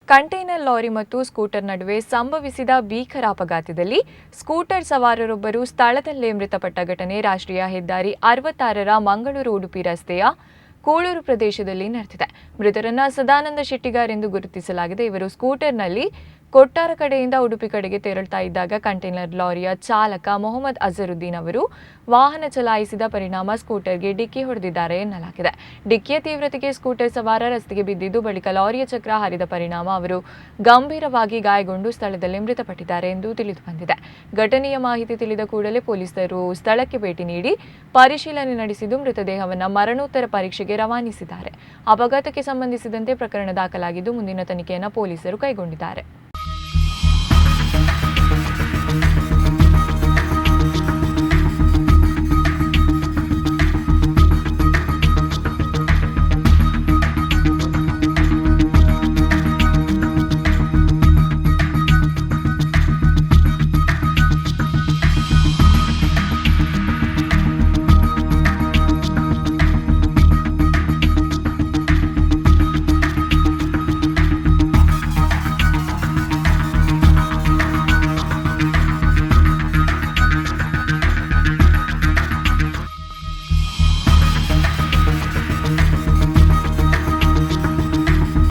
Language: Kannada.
ಕಂಟೈನರ್ ಲಾರಿ ಮತ್ತು ಸ್ಕೂಟರ್ ನಡುವೆ ಸಂಭವಿಸಿದ ಭೀಕರ ಅಪಘಾತದಲ್ಲಿ ಸ್ಕೂಟರ್ ಸವಾರರೊಬ್ಬರು ಸ್ಥಳದಲ್ಲೇ ಮೃತಪಟ್ಟ ಘಟನೆ ರಾಷ್ಟ್ರೀಯ ಹೆದ್ದಾರಿ 66ರ ಮಂಗಳೂರು-ಉಡುಪಿ ರಸ್ತೆಯ ಕೂಳೂರು ಪ್ರದೇಶದಲ್ಲಿ ನಡೆದಿದೆ. ಮೃತರನ್ನ ಸದಾನಂದ ಶೆಟ್ಟಿಗಾರ್ ಎಂದು ಗುರುತಿಸಲಾಗಿದೆ. ಇವರು ಸ್ಕೂಟರ್ನಲ್ಲಿ ಕೊಟ್ಟಾರ ಕಡೆಯಿಂದ ಉಡುಪಿ ಕಡೆಗೆ ತೆರಳುತ್ತಾ ಇದ್ದಾಗ ಕಂಟೈನರ್ ಲಾರಿಯ ಚಾಲಕ ಮೊಹಮ್ಮದ್ ಅಜರುದ್ದೀನ್ ಅವರು ವಾಹನ ಚಲಾಯಿಸಿದ ಪರಿಣಾಮ ಸ್ಕೂಟರ್ಗೆ ಡಿಕ್ಕಿ ಹೊಡೆದಿದ್ದಾರೆ ಎನ್ನಲಾಗಿದೆ. ಡಿಕ್ಕಿಯ ತೀವ್ರತೆಗೆ ಸ್ಕೂಟರ್ ಸವಾರ ರಸ್ತೆಗೆ ಬಿದ್ದಿದ್ದು, ಬಳಿಕ ಲಾರಿಯ ಚಕ್ರ ಹರಿದ ಪರಿಣಾಮ ಅವರು ಗಂಭೀರವಾಗಿ ಗಾಯಗೊಂಡು ಸ್ಥಳದಲ್ಲೇ ಮೃತಪಟ್ಟಿದ್ದಾರೆ ಎಂದು ತಿಳಿದುಬಂದಿದೆ. ಘಟನೆಯ ಮಾಹಿತಿ ತಿಳಿದ ಕೂಡಲೇ ಪೊಲೀಸರು ಸ್ಥಳಕ್ಕೆ ಭೇಟಿ ನೀಡಿ ಪರಿಶೀಲನೆ ನಡೆಸಿದ್ದು, ಮೃತದೇಹವನ್ನು ಮರಣೋತ್ತರ ಪರೀಕ್ಷೆಗೆ ರವಾನಿಸಿದ್ದಾರೆ. ಅಪಘಾತಕ್ಕೆ ಸಂಬಂಧಿಸಿದಂತೆ ಪ್ರಕರಣ ದಾಖಲಾಗಿದ್ದು, ಮುಂದಿನ ತನಿಖೆಯನ್ನು ಪೊಲೀಸರು ಕೈಗೊಂಡಿದ್ದಾರೆ.